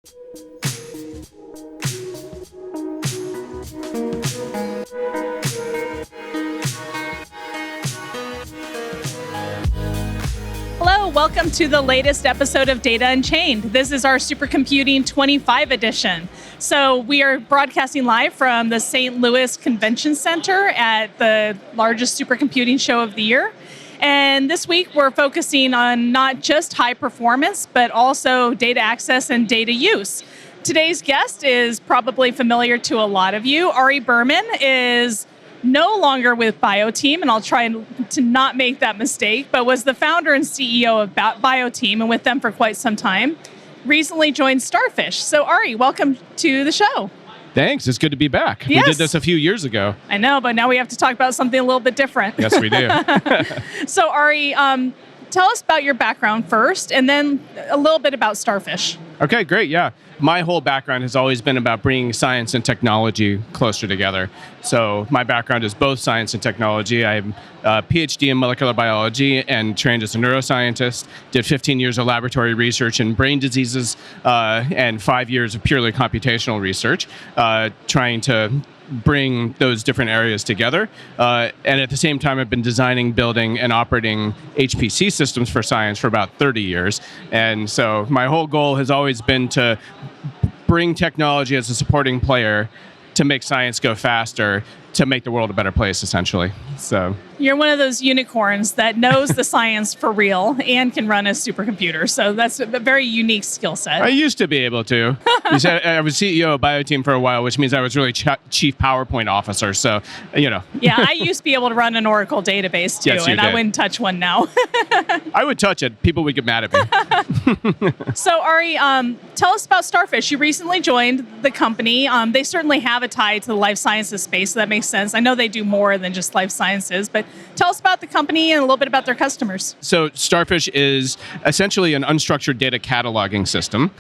Hello, welcome to the latest episode of Data Unchained. This is our Supercomputing 25 edition. So we are broadcasting live from the St. Louis Convention Center at the largest supercomputing show of the year. And this week we're focusing on not just high performance, but also data access and data use. Today's guest is probably familiar to a lot of you. Ari Berman is no longer with Fireteam, and I'll try to not make that mistake, but was the founder and CEO of Fireteam and with them for quite some time. Recently joined Starfish. So Ari, welcome to the show. Thanks. It's good to be back. Yes. We did this a few years ago. I know, but now we have to talk about something a little bit different. Yes, we do. So Ari, tell us about your background first, and then a little bit about Starfish. Okay, great. Yeah. My whole background has always been about bringing science and technology closer together. So my background is both science and technology. I'm a PhD in molecular biology and trained as a neuroscientist. Did 15 years of laboratory research in brain diseases and 5 years of purely computational research, trying to bring those different areas together. And at the same time, I've been designing, building, and operating HPC systems for science for about 30 years. And so my whole goal has always been to bring technology as a supporting player to make science go faster, to make the world a better place, essentially. So you're one of those unicorns that knows the science for real and can run a supercomputer. So that's a very unique skill set. I used to be able to. You said I was CEO of Fireteam for a while, which means I was really chief PowerPoint officer. So, you know. Yeah, I used to be able to run an Oracle database too, Yes, you and did. I wouldn't touch one now. I would touch it. People would get mad at me. So Ari, tell us about Starfish. You recently joined the company. They certainly have a tie to the life sciences space, so that makes sense. I know they do more than just life sciences, but tell us about the company and a little bit about their customers. So Starfish is essentially an unstructured data cataloging system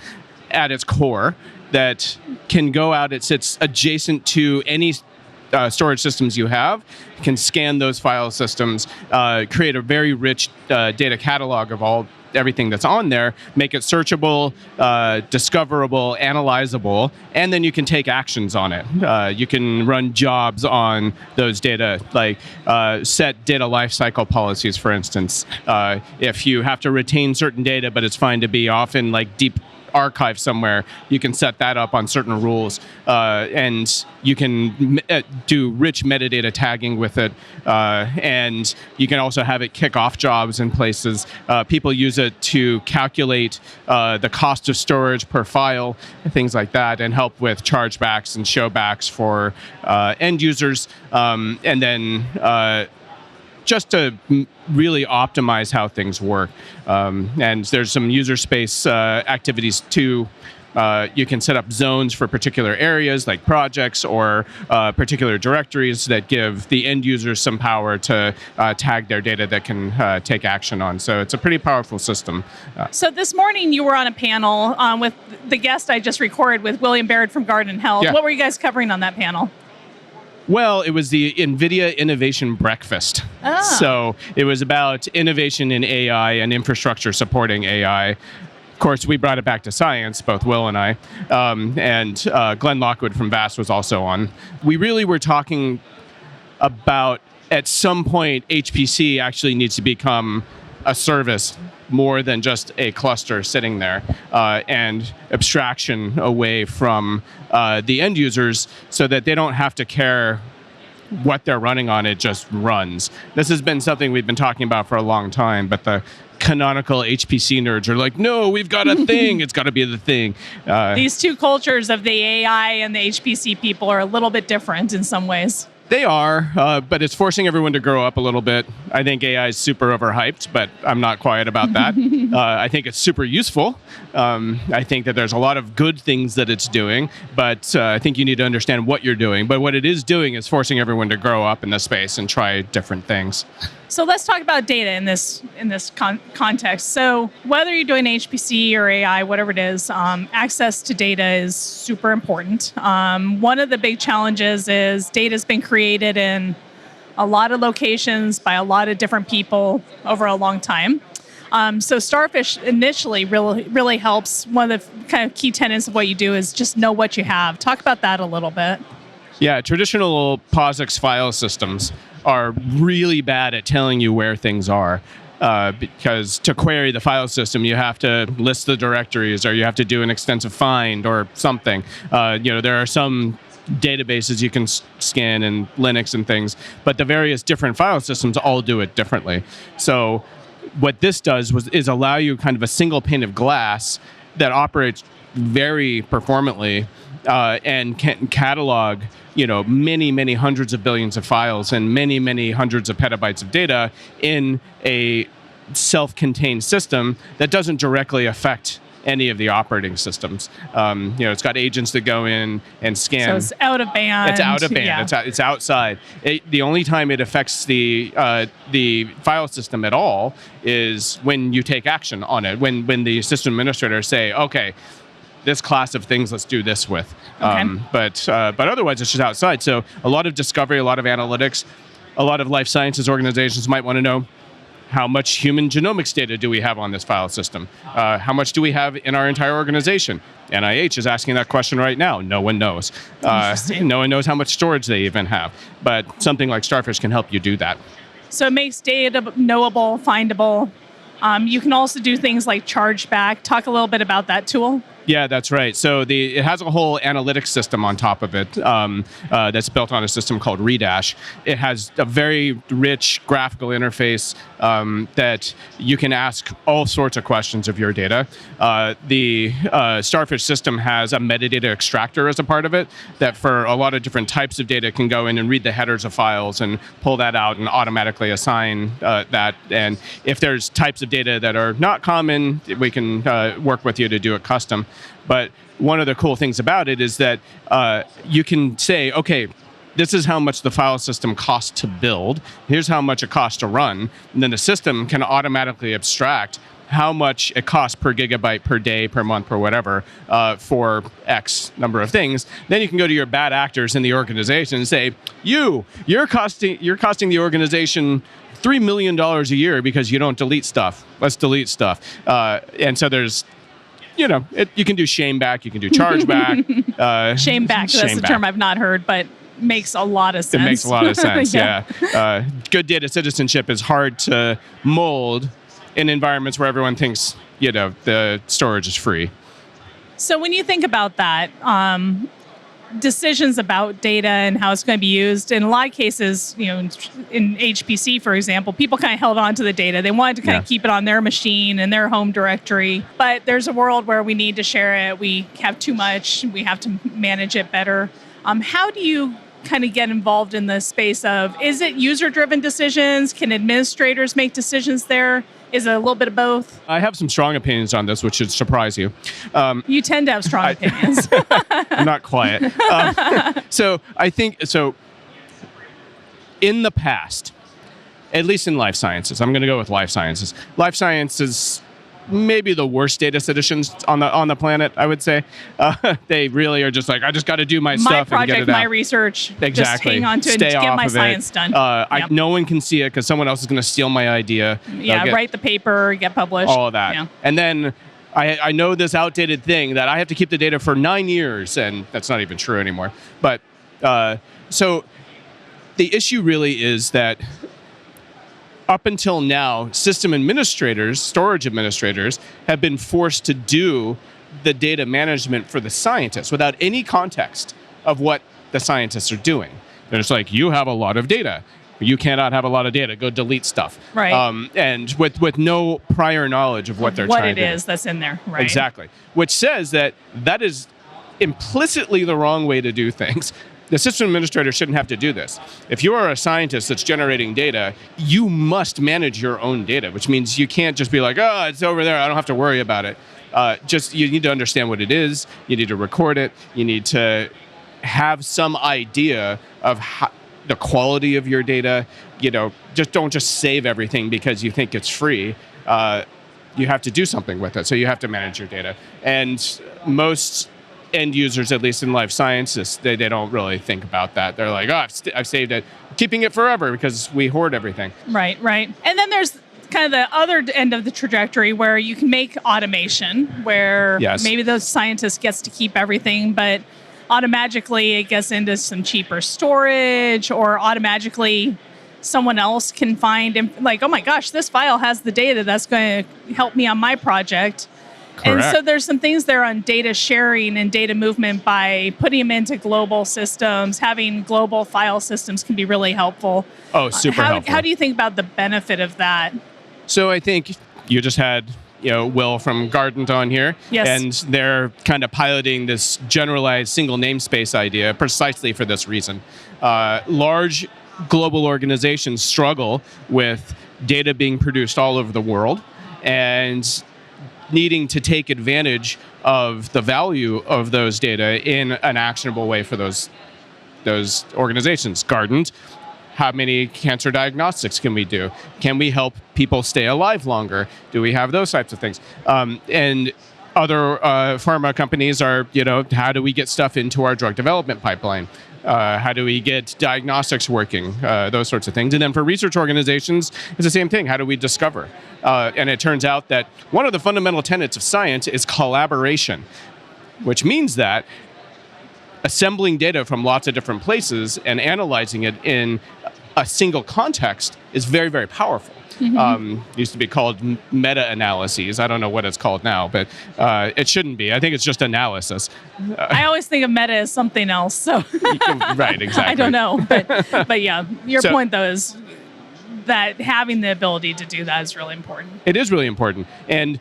at its core that can go out. It sits adjacent to any storage systems you have, can scan those file systems, create a very rich data catalog of everything that's on there, make it searchable, discoverable, analyzable, and then you can take actions on it. You can run jobs on those data, like set data lifecycle policies, for instance. If you have to retain certain data, but it's fine to be off in like deep archive somewhere, you can set that up on certain rules, and you can do rich metadata tagging with it, and you can also have it kick off jobs in places. People use it to calculate the cost of storage per file, things like that, and help with chargebacks and showbacks for end users, and then just to really optimize how things work. And there's some user space activities too. You can set up zones for particular areas like projects or particular directories that give the end users some power to tag their data that can take action on. So it's a pretty powerful system. So this morning you were on a panel with the guest I just recorded with William Baird from Garden Health. Yeah. What were you guys covering on that panel? Well, it was the NVIDIA Innovation Breakfast. Ah. So it was about innovation in AI and infrastructure supporting AI. Of course, we brought it back to science, both Will and I. And Glenn Lockwood from VAST was also on. We really were talking about, at some point, HPC actually needs to become a service more than just a cluster sitting there, and abstraction away from the end users so that they don't have to care what they're running on, it just runs. This has been something we've been talking about for a long time, but the canonical HPC nerds are like, no, we've got a thing, it's got to be the thing. These two cultures of the AI and the HPC people are a little bit different in some ways. They are, but it's forcing everyone to grow up a little bit. I think AI is super overhyped, but I'm not quiet about that. I think it's super useful. I think that there's a lot of good things that it's doing, but I think you need to understand what you're doing. But what it is doing is forcing everyone to grow up in this space and try different things. So let's talk about data in this context. So whether you're doing HPC or AI, whatever it is, access to data is super important. One of the big challenges is data's been created in a lot of locations by a lot of different people over a long time. So Starfish initially really helps. One of the kind of key tenets of what you do is just know what you have. Talk about that a little bit. Yeah, traditional POSIX file systems are really bad at telling you where things are. Because to query the file system, you have to list the directories, or you have to do an extensive find or something. There are some databases you can scan in Linux and things, but the various different file systems all do it differently. So what this does is allow you kind of a single pane of glass that operates very performantly and can catalog many hundreds of billions of files and many hundreds of petabytes of data in a self-contained system that doesn't directly affect any of the operating systems. It's got agents that go in and scan. So it's out of band. It's out of band. Yeah. It's outside. The only time it affects the file system at all is when you take action on it. When the system administrators say, okay, this class of things, let's do this with. Okay. But otherwise, it's just outside. So a lot of discovery, a lot of analytics, a lot of life sciences organizations might want to know, how much human genomics data do we have on this file system? How much do we have in our entire organization? NIH is asking that question right now. No one knows. No one knows how much storage they even have. But something like Starfish can help you do that. So it makes data knowable, findable. You can also do things like Chargeback. Talk a little bit about that tool. Yeah, that's right. So it has a whole analytics system on top of it that's built on a system called Redash. It has a very rich graphical interface that you can ask all sorts of questions of your data. The Starfish system has a metadata extractor as a part of it that for a lot of different types of data can go in and read the headers of files and pull that out and automatically assign that. And if there's types of data that are not common, we can work with you to do it custom. But one of the cool things about it is that you can say, okay, this is how much the file system costs to build. Here's how much it costs to run. And then the system can automatically abstract how much it costs per gigabyte, per day, per month, per whatever, for X number of things. Then you can go to your bad actors in the organization and say, you're costing the organization $3 million a year because you don't delete stuff. Let's delete stuff. And so there's you can do shameback, you can do chargeback. Shameback, that's the term I've not heard, but makes a lot of sense. It makes a lot of sense, yeah. Good data citizenship is hard to mold in environments where everyone thinks, the storage is free. So when you think about that, decisions about data and how it's going to be used, in a lot of cases, in HPC, for example, people kind of held on to the data. They wanted to kind of keep it on their machine and their home directory. But there's a world where we need to share it. We have too much. We have to manage it better. How do you kind of get involved in the space of, is it user-driven decisions? Can administrators make decisions there? Is it a little bit of both? I have some strong opinions on this, which should surprise you. You tend to have strong opinions. I'm not quiet. So I think, in the past, at least in life sciences, I'm going to go with life sciences. Life sciences, maybe the worst data citizens on the planet, I would say. They really are just like, I just got to do my stuff project, and get it out. my research. Exactly. Just hang on to it and get my science done. No one can see it because someone else is going to steal my idea. Write the paper, get published. All of that. Yeah. And then I know this outdated thing that I have to keep the data for 9 years, and that's not even true anymore. But so the issue really is that up until now, system administrators, storage administrators, have been forced to do the data management for the scientists without any context of what the scientists are doing. They're just like, you have a lot of data. You cannot have a lot of data. Go delete stuff. Right. And with no prior knowledge of what they're trying to do. What it is that's in there. Right. Exactly. Which says that is implicitly the wrong way to do things. The system administrator shouldn't have to do this. If you are a scientist that's generating data, you must manage your own data, which means you can't just be like, oh, it's over there, I don't have to worry about it. You need to understand what it is. You need to record it. You need to have some idea of the quality of your data. Just don't just save everything because you think it's free. You have to do something with it. So you have to manage your data. And most end users, at least in life sciences, they don't really think about that. They're like, oh, I've saved it, keeping it forever because we hoard everything. Right. And then there's kind of the other end of the trajectory where you can make automation, where Yes. maybe those scientists gets to keep everything, but automatically it gets into some cheaper storage, or automatically someone else can find, like, oh my gosh, this file has the data that's going to help me on my project. Correct. And so there's some things there on data sharing and data movement by putting them into global systems. Having global file systems can be really helpful. Oh, super helpful. How do you think about the benefit of that? So I think you just had Will from Gardent on here, Yes. and they're kind of piloting this generalized single namespace idea precisely for this reason. Large global organizations struggle with data being produced all over the world, and needing to take advantage of the value of those data in an actionable way for those organizations. Gardent, how many cancer diagnostics can we do? Can we help people stay alive longer? Do we have those types of things? And other pharma companies are, how do we get stuff into our drug development pipeline? How do we get diagnostics working? Those sorts of things. And then for research organizations, it's the same thing. How do we discover? And it turns out that one of the fundamental tenets of science is collaboration, which means that assembling data from lots of different places and analyzing it in a single context is very, very powerful. Used to be called meta-analyses. I don't know what it's called now, but it shouldn't be. I think it's just analysis. I always think of meta as something else. So Right, exactly. I don't know, but yeah, your point though is that having the ability to do that is really important. It is really important, and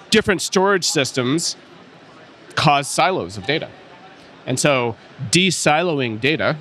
different storage systems cause silos of data, and so de-siloing data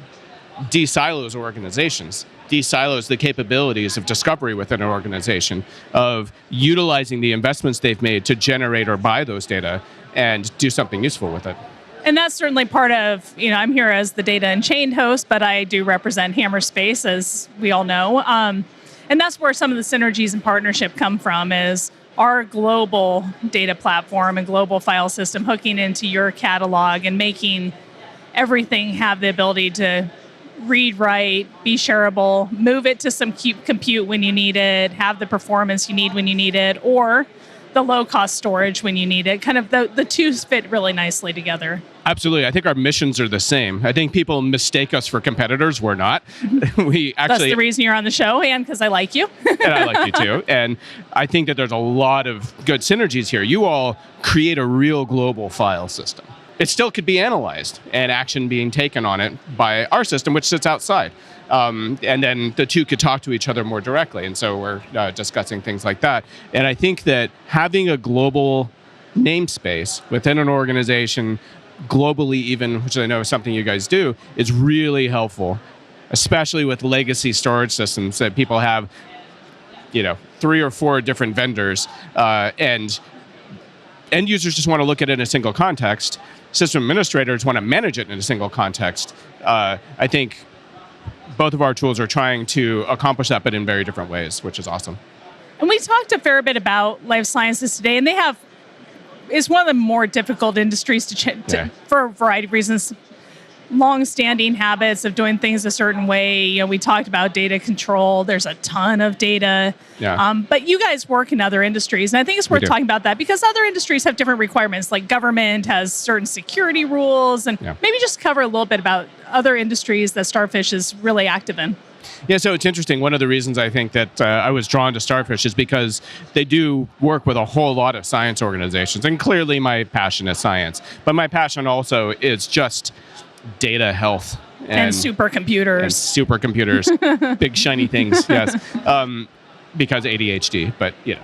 de-silos organizations. De-silos the capabilities of discovery within an organization, of utilizing the investments they've made to generate or buy those data and do something useful with it. And that's certainly part of, I'm here as the Data Unchained host, but I do represent Hammerspace, as we all know. And that's where some of the synergies and partnership come from, is our global data platform and global file system hooking into your catalog and making everything have the ability to read, write, be shareable, move it to some compute when you need it, have the performance you need when you need it, or the low-cost storage when you need it. Kind of the two fit really nicely together. Absolutely. I think our missions are the same. I think people mistake us for competitors. We're not. We actually. That's the reason you're on the show, and because I like you. And I like you too. And I think that there's a lot of good synergies here. You all create a real global file system. It still could be analyzed and action being taken on it by our system, which sits outside. And then the two could talk to each other more directly. And so we're discussing things like that. And I think that having a global namespace within an organization, globally even, which I know is something you guys do, is really helpful, especially with legacy storage systems that people have, 3 or 4 different vendors, and end users just want to look at it in a single context. System administrators want to manage it in a single context. I think both of our tools are trying to accomplish that, but in very different ways, which is awesome. And we talked a fair bit about life sciences today, and it's one of the more difficult industries for a variety of reasons. Long-standing habits of doing things a certain way. We talked about data control. There's a ton of data. Yeah. But you guys work in other industries, and I think it's worth talking about that, because other industries have different requirements. Like government has certain security rules, and maybe just cover a little bit about other industries that Starfish is really active in. Yeah, so it's interesting. One of the reasons I think that I was drawn to Starfish is because they do work with a whole lot of science organizations, and clearly my passion is science. But my passion also is just data health and supercomputers. Big shiny things, yes. Because ADHD, but we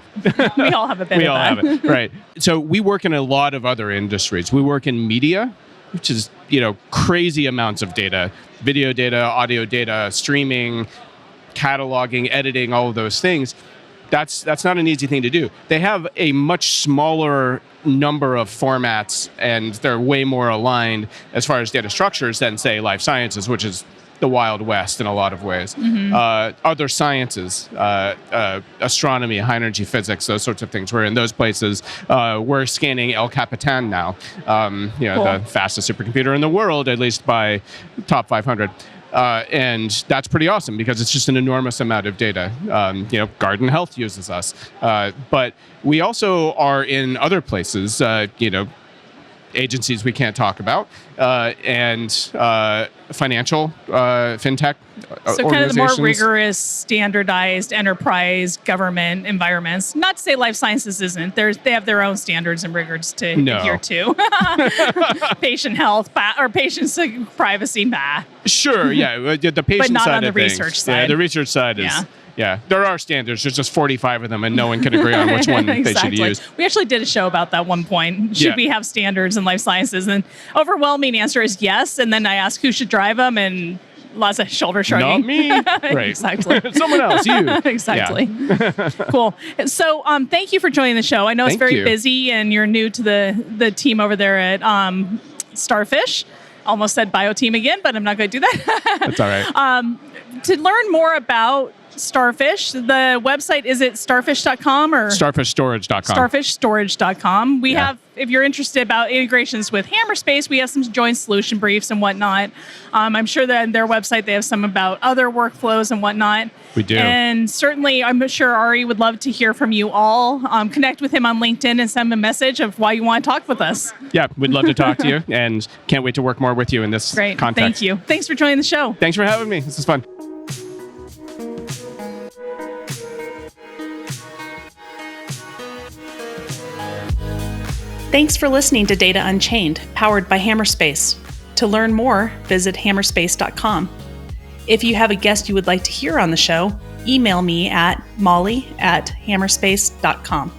all have a bit we of all that. have it, right? So we work in a lot of other industries. We work in media, which is crazy amounts of data, video data, audio data, streaming, cataloging, editing, all of those things. That's not an easy thing to do. They have a much smaller number of formats, and they're way more aligned as far as data structures than, say, life sciences, which is the Wild West in a lot of ways. Other sciences, astronomy, high energy physics, those sorts of things. We're in those places. We're scanning El Capitan now, Cool. the fastest supercomputer in the world, at least by top 500. And that's pretty awesome because it's just an enormous amount of data. Garden Health uses us. But we also are in other places, agencies we can't talk about, and financial, fintech So kind of the more rigorous, standardized enterprise government environments. Not to say life sciences isn't. They have their own standards and rigors to adhere to. Patient health or patient privacy, Sure, yeah. The patient but not side on the of things. research side. Yeah, the research side is... Yeah, there are standards. There's just 45 of them, and no one can agree on which one they should use. We actually did a show about that one point. Should we have standards in life sciences? And overwhelming answer is yes. And then I asked who should drive them, and lots of shoulder shrugging. Not me. Right. Exactly. Someone else, you. Exactly. Cool. So thank you for joining the show. I know it's very busy, and you're new to the team over there at Starfish. Almost said bio team again, but I'm not going to do that. That's all right. To learn more about Starfish, the website, is it starfish.com or starfishstorage.com? Starfishstorage.com. We have, if you're interested about integrations with Hammerspace, we have some joint solution briefs and whatnot. I'm sure that on their website they have some about other workflows and whatnot. We do. And certainly, I'm sure Ari would love to hear from you all. Connect with him on LinkedIn and send him a message of why you want to talk with us. Yeah, we'd love to talk to you, and can't wait to work more with you in this context. Thank you. Thanks for joining the show. Thanks for having me. This is fun. Thanks for listening to Data Unchained, powered by Hammerspace. To learn more, visit hammerspace.com. If you have a guest you would like to hear on the show, email me at molly@hammerspace.com.